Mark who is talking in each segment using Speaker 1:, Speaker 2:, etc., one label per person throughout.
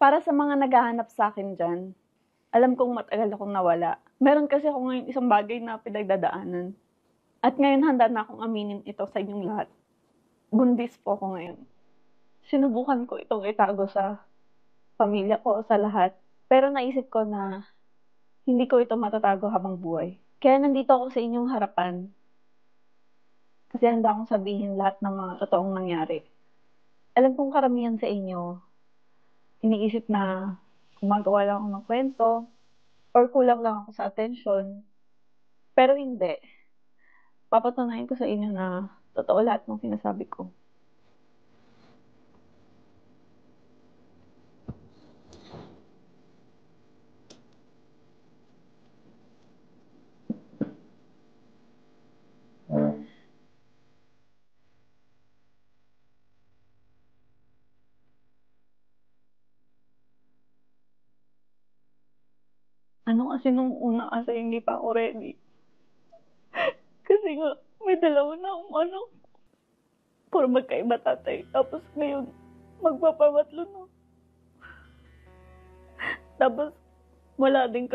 Speaker 1: Para sa mga naghahanap sa akin dyan, alam kong matagal akong nawala. Meron kasi ako ngayon isang bagay na pinagdadaanan. At ngayon handa na akong aminin ito sa inyong lahat. Bundis po ako ngayon. Sinubukan ko itong itago sa pamilya ko, sa lahat. Pero naisip ko na hindi ko ito matatago habang buhay. Kaya nandito ako sa inyong harapan. Kasi handa akong sabihin lahat ng mga totoong nangyari. Alam kong karamihan sa inyo, iniisip na gumagawa lang ako ng kwento or kulang lang ako sa atensyon. Pero hindi. Papatunayan ko sa inyo na totoo lahat ng sinasabi ko. Ano kasi nung una kasi hindi pa ako ready. Kasi nga, may dalawa na akong anak. Puro magkaiba tatay. Tapos ngayon, magpapamatlo na. Tapos, wala din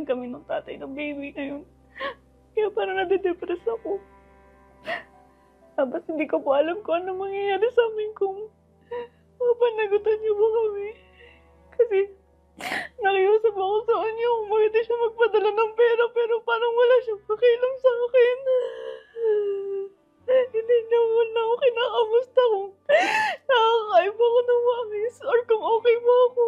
Speaker 1: kami ng tatay ng baby na yun. Kaya parang nade-depress ako. Tapos hindi ko po alam kung ano mangyayari sa amin kung mapanagutan niyo po kami. Kasi nakiusap ako sa kanya kung pwede siya magpadala ng pera pero parang wala siyang pakialam sa akin. Hindi naman na ako kinakamusta kung nakakain ba ako ng wangis or kung okay ba ako.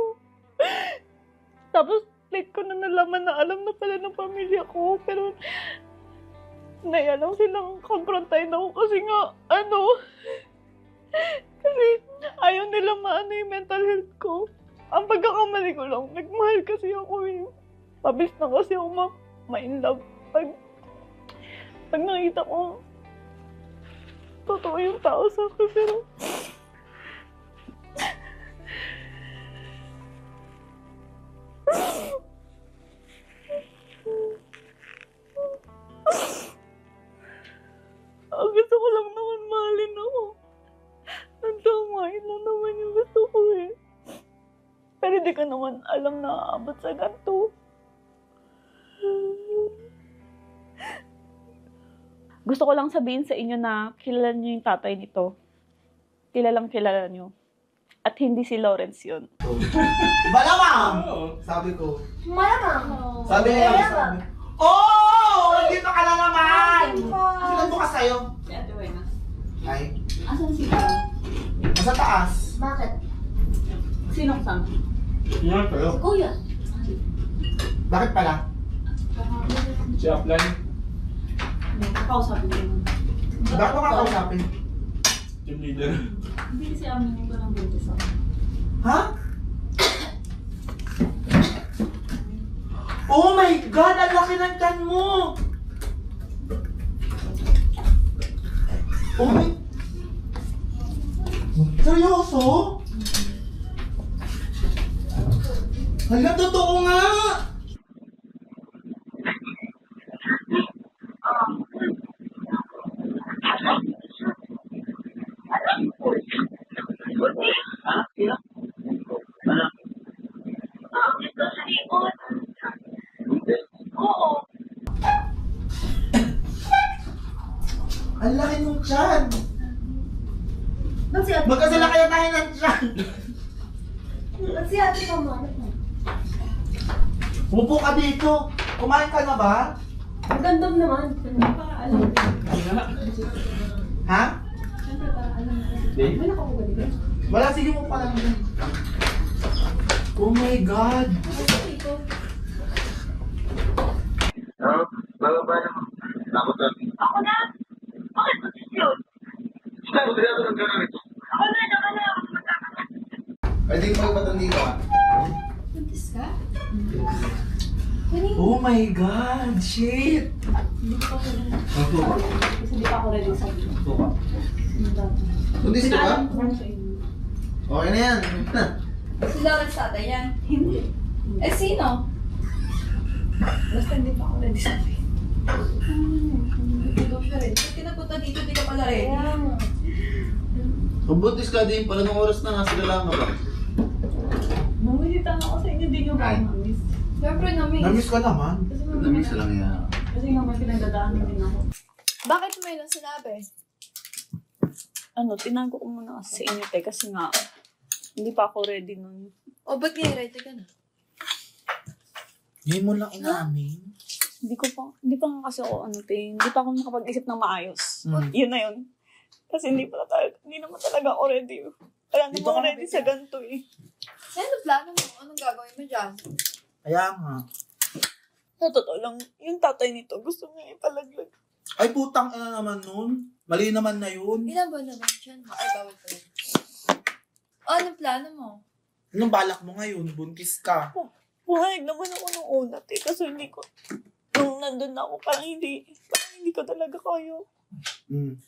Speaker 1: Tapos late ko na nalaman na alam na pala ng pamilya ko pero naya lang silang confrontahin ako kasi nga kasi ayaw nila maano yung mental health ko. Ang pagkakamali ko lang, nagmahal kasi ako eh. Mabilis na kasi ako ma-in love. Pag nakita ko, totoo yung tao sa akin, pero gusto ko lang naman mahalin ako. Ang tamahin lang naman yung gusto ko eh. Pero di ka naman alam na aabot sa ganito. Gusto ko lang sabihin sa inyo na kilala niyo yung tatay nito. Kilalang kilala niyo. At hindi si Lawrence yun.
Speaker 2: Malamang! Sabi ko.
Speaker 3: Malamang.
Speaker 2: Sabi niya. Sabi. Oh! Nandito ka na naman! Sino bukas sa'yo?
Speaker 4: Si Ate Wena.
Speaker 2: Ay.
Speaker 4: Asan si Ate?
Speaker 2: Nasa taas.
Speaker 3: Bakit?
Speaker 4: Sinong sang?
Speaker 5: Yan kayo.
Speaker 3: Kuya.
Speaker 2: Bakit pala?
Speaker 5: Si Upline.
Speaker 4: Kakausapin ko naman.
Speaker 2: Bakit mo kakausapin?
Speaker 5: Team leader.
Speaker 4: Hindi kasi amin ko ng buntis ako.
Speaker 2: Ha? Oh my God! Ang laki ng tiyan mo! Oh my... Seryoso? Hala, totoo nga! Ang laki ng tiyan!
Speaker 3: Ba't si ate?
Speaker 2: Magkasala kaya tayo ng tiyan!
Speaker 3: Ba't si ate ka mo?
Speaker 2: Upo ka dito! Kumain ka na ba?
Speaker 3: Ang ganda naman.
Speaker 4: Para alam ko.
Speaker 2: Ha?
Speaker 4: Siyempre para alam ko.
Speaker 5: Hindi.
Speaker 4: May nakakuha dito?
Speaker 2: Wala, sige mo pa lang. Oh my God!
Speaker 5: Bababa naman. Takot na.
Speaker 3: Ako na! Bakit ba yun?
Speaker 5: Takot na ng gano'n ito.
Speaker 3: Ako na!
Speaker 2: Pwede mo ipatandi ka?
Speaker 4: Buntis ka?
Speaker 2: Oh my God! Shit!
Speaker 4: Hindi ko pa rin.
Speaker 2: Magtupa.
Speaker 4: Kasi hindi pa ako ready sa akin.
Speaker 2: Magtupa. Tundis ka ba?
Speaker 4: Sinaalam ko lang sa inyo.
Speaker 2: Okay na yan.
Speaker 6: Si Lawrence tatay yan?
Speaker 4: Hindi.
Speaker 6: Eh, sino?
Speaker 4: Basta hindi pa ako ready sa akin.
Speaker 6: Hindi daw siya rin. Ba't kinapunta dito, di ka pala ready?
Speaker 2: Kung buntis ka din, pala nung oras na nga sila lang ba?
Speaker 1: Namusita ako sa inyo, hindi nyo ba ako na-miss?
Speaker 6: Siyempre na-miss.
Speaker 2: Namiss ka naman.
Speaker 5: Namiss lang yan.
Speaker 1: Kasi nga may pinagdadaanan din ako.
Speaker 6: Bakit mo yun ang sinabi?
Speaker 1: Tinago ko muna kasi sa inyo, te, kasi nga, hindi pa ako ready nun.
Speaker 6: O, ba't ready ka na?
Speaker 2: Ngayon mo lang inamin.
Speaker 1: Hindi pa nga kasi ako, hindi pa ako nakapag-isip ng maayos. Yun na yun. Kasi hindi naman talaga ako ready. Kaya
Speaker 2: Di
Speaker 1: naman
Speaker 2: ba
Speaker 1: ako
Speaker 2: ka
Speaker 1: ready sa ganito eh.
Speaker 6: Ano plano mo? Anong gagawin mo dyan?
Speaker 2: Kaya nga.
Speaker 1: Sa totoo lang, yung tatay nito, gusto niya ipalaglag.
Speaker 2: Ay, putang ina naman nun. Mali naman na yun.
Speaker 6: Ilan ba naman dyan? Ay, bawal pa yun. O, anong plano mo?
Speaker 2: Anong balak mo ngayon? Buntis ka.
Speaker 1: Buhayag naman ako nung una, te. Kasi hindi ko, nung nandun ako, parang hindi ko talaga kaya. Hindi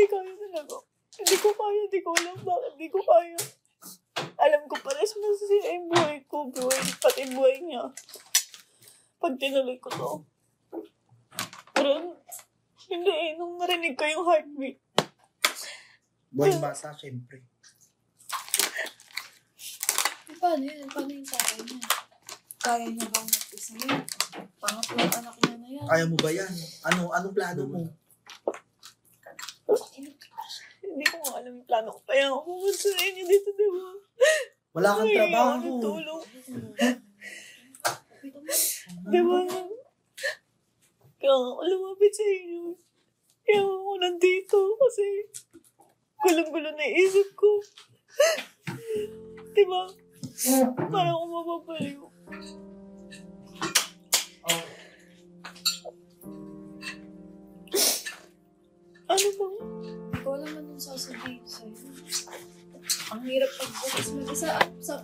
Speaker 1: kaya talaga. Hindi ko kaya, hindi ko alam bakit hindi ko kaya. Alam ko pares masasira yung buhay ko, pati buhay niya. Pag tinuloy ko to. Pero, hindi eh, nung narinig ko yung heartbeat.
Speaker 2: Buhay bata, syempre.
Speaker 6: Paano yun? Paano yung tatay niya? Kaya niya bang mag-isa yun? Pangatlong anak niya na yan.
Speaker 2: Kaya mo ba yan? Anong plano mo?
Speaker 1: Hindi ko nga alam yung plano ko. Kaya ako pumunta sa inyo dito, di ba?
Speaker 2: Wala kang
Speaker 1: Ay,
Speaker 2: trabaho.
Speaker 1: ako ng tulong. Di ba? Kaya ako lumapit sa inyo. Kaya ako nandito kasi gulong-gulo na isip ko. Di ba? Parang ako mapapaliw. Ano bang?
Speaker 6: Ikaw lang man yung sasabihin sa'yo. Ang hirap pag-bukas mag-isa.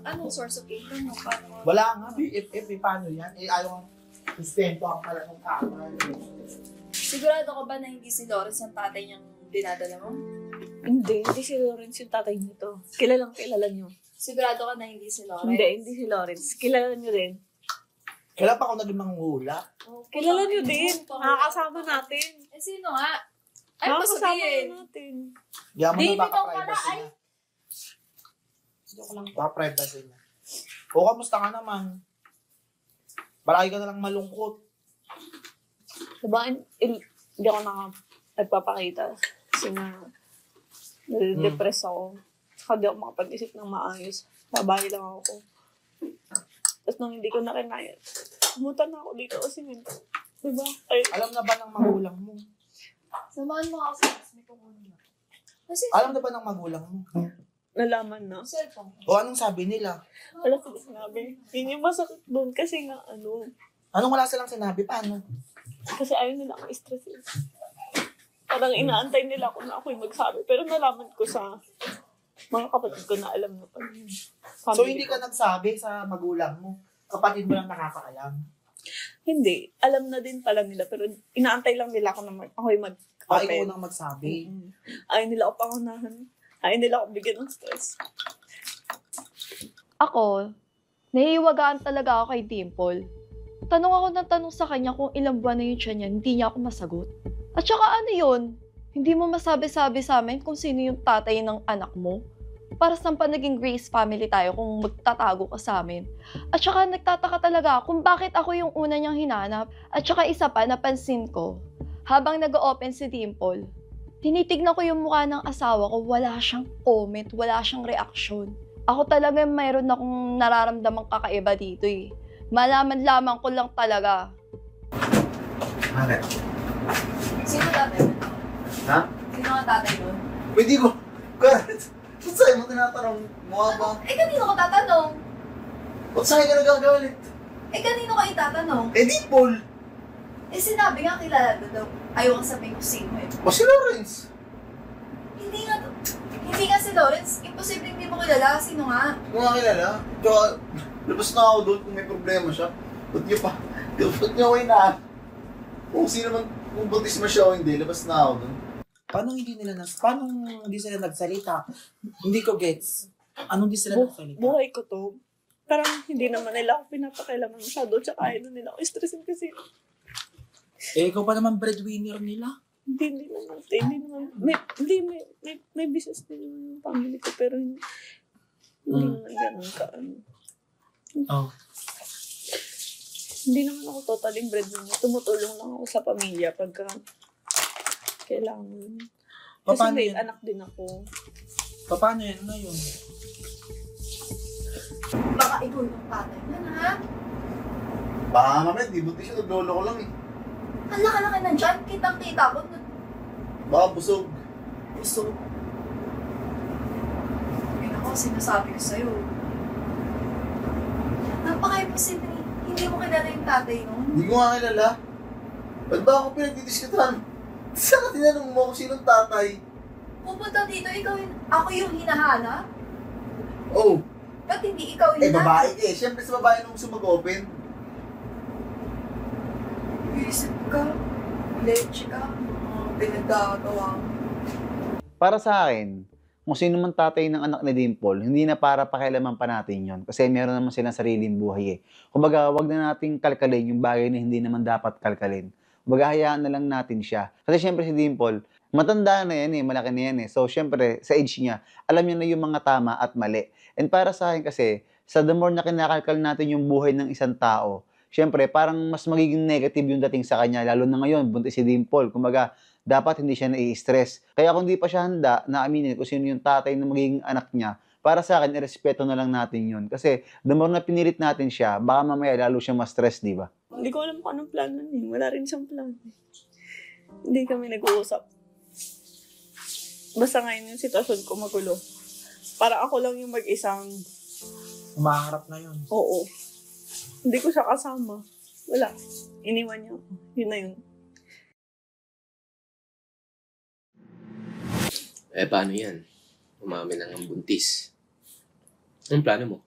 Speaker 6: Anong source of income mo? Paano?
Speaker 2: Wala nga, BFF, paano yan? Ayaw ang sustento ang pala ng kamay.
Speaker 6: Sigurado ka ba na hindi si Lawrence ang tatay niyang dinadala mo?
Speaker 1: Hindi si Lawrence yung tatay nito. Kilala niyo.
Speaker 6: Sigurado ka na hindi si Lawrence?
Speaker 1: Hindi si Lawrence. Kilala niyo rin.
Speaker 2: Kailan pa ako naging manghula?
Speaker 6: Oh,
Speaker 1: Kilala niyo din. Nakakasama natin.
Speaker 6: Eh, sino nga? Ay,
Speaker 1: Nakakasama
Speaker 6: pasabihin.
Speaker 1: natin.
Speaker 2: Yaman
Speaker 6: Di,
Speaker 2: na baka
Speaker 6: ikaw pala,
Speaker 2: privacy
Speaker 6: ay.
Speaker 2: niya. Baka privacy niya. O, kamusta ka naman? Balaki ka na lang malungkot.
Speaker 1: Diba, hindi ako nagpapakita. Kasi nga, nade-depress ako. Saka di ako makapag-isip ng maayos. Babae lang ako. Tapos nung hindi ko na kinaya, pumunta na ako dito kasi diba? Ay,
Speaker 2: Alam na ba ng magulang mo?
Speaker 6: Samahan mo ako sa mas may kukunin na. Kasi,
Speaker 2: Alam na ba ng magulang mo?
Speaker 1: nalaman na.
Speaker 6: cellphone ko.
Speaker 2: O anong sabi nila?
Speaker 1: Wala sila sinabi. Yun yung masakit doon kasi nga,
Speaker 2: Anong wala silang sinabi? Paano?
Speaker 1: kasi ayaw nila ako i-stress. Parang inaantay nila ako na ako'y magsabi. Pero nalaman ko sa mga kapatid ko na alam na pa yun.
Speaker 2: So, hindi ka nagsabi sa magulang mo? Kapatid mo lang nakakaalam?
Speaker 1: Hindi. Alam na din pala nila. Pero inaantay lang nila ako na ako'y
Speaker 2: Ikaw
Speaker 1: mag-open.
Speaker 2: nang magsabi?
Speaker 1: Ayaw nila ako pangunahan. Ayaw nila ako bigyan ng stress.
Speaker 7: Ako, nahihiwagaan talaga ako kay Dimple. Tanong ako ng tanong sa kanya kung ilang buwan na yung tiyan niya, hindi niya ako masagot. At saka ano yun? Hindi mo masabi-sabi sa amin kung sino yung tatay ng anak mo? Para saan pa naging Grace family tayo kung magtatago ka sa amin? At saka nagtataka talaga kung bakit ako yung una niyang hinanap. At saka isa pa, napansin ko, habang nag-open si Dimple, tinitignan ko yung mukha ng asawa ko, wala siyang comment, wala siyang reaksyon. Ako talaga mayroon akong nararamdamang kakaiba dito eh. Malaman-laman ko lang talaga.
Speaker 2: Bakit?
Speaker 6: Sino tatay mo?
Speaker 2: Ha?
Speaker 6: Sino ang tatay mo?
Speaker 2: Hindi ko. Kahit. Ba't sa'yo mo tinatanong? Mukha ba?
Speaker 6: Eh, kanino ka tatanong?
Speaker 2: Ba't sa'yo ka nagagalit?
Speaker 6: Eh, kanino ka itatanong?
Speaker 2: Eh, di Paul.
Speaker 6: Eh, sinabi nga kilala daw. Ayaw kang sabihin kung sino eh.
Speaker 2: O si Lawrence.
Speaker 6: Hindi nga si Lawrence. Imposible hindi mo kilala. Sino nga?
Speaker 5: Kung nga kilala, tsaka labas na ako doon kung may problema siya. Ba't niyo ako na? Kung sino man, kung buntis mo siya o hindi, labas na ako doon.
Speaker 2: Paano hindi sila nagsalita? Hindi ko gets. Anong hindi sila nagsalita?
Speaker 1: Buhay ko to. Parang hindi naman nila ako pinapakailaman masyado. Tsaka ayaw nila ako stressin kasi
Speaker 2: Eh, ikaw pa naman breadwinner nila.
Speaker 1: hindi naman. May business din yung family ko. Pero Hindi
Speaker 2: Mm.
Speaker 1: naman ganun ka.
Speaker 2: Oh.
Speaker 1: Hindi naman ako totally breadwinner. Tumutulong lang ako sa pamilya pagka kailangan. Kasi
Speaker 2: Paano
Speaker 1: may
Speaker 2: yan?
Speaker 1: anak din ako.
Speaker 2: Paano yan ngayon?
Speaker 6: Baka ikaw yung tatay na, ha?
Speaker 5: Baka mamaya, di buntis siya, naglolo ko lang eh.
Speaker 6: Ang laki-laki nandyan, kitang-kita ko.
Speaker 5: Baka busog.
Speaker 6: Gusto. Yun ako, sinasabi ko sa'yo. Napaka-imposible. Hindi mo kilala yung tatay nun.
Speaker 5: Hindi ko nga kilala. Ba't ba ako pinagdidiskutan? Saan ka tinanong mo kung sinong tatay?
Speaker 6: Pupunta dito, ako yung hinahanap?
Speaker 5: Oh,
Speaker 6: Ba't hindi ikaw yung
Speaker 5: babae ka eh. Siyempre sa babae nung gusto mag-open.
Speaker 6: Isip ka, leche ka, mga pinagkakagawa mo.
Speaker 8: Para sa akin, kung sino man tatay ng anak ni Dimple, hindi na para pakialaman pa natin yon. Kasi meron naman silang sariling buhay eh. Kumbaga, wag na nating kalkalin yung bagay na hindi naman dapat kalkalin. Kumbaga, hayaan na lang natin siya. Kasi syempre si Dimple, matanda na yan eh, malaki na yan eh. So syempre, sa age niya, alam niya na yung mga tama at mali. And para sa akin kasi, sa the more na kinakalkal natin yung buhay ng isang tao, syempre, parang mas magiging negative yung dating sa kanya, lalo na ngayon, buntis si Dimple. Kumbaga, dapat hindi siya nai-stress. Kaya kung di pa siya handa na aminin kung sino yung tatay na magiging anak niya, para sa akin, irespeto na lang natin yun. Kasi, the more na pinilit natin siya, baka mamaya lalo siya ma-stress, di ba?
Speaker 1: Hindi ko alam kung anong plano niya. Wala rin siyang plano. Hindi kami nag-uusap. Basta ngayon yung sitwasyon ko magulo. Para ako lang yung mag-isang,
Speaker 2: Umaharap na yun.
Speaker 1: oo. Hindi ko siya kasama. Wala. Iniwan niya ako. Yun na yun.
Speaker 9: Eh, paano yan? Umamin ang buntis. Anong plano mo?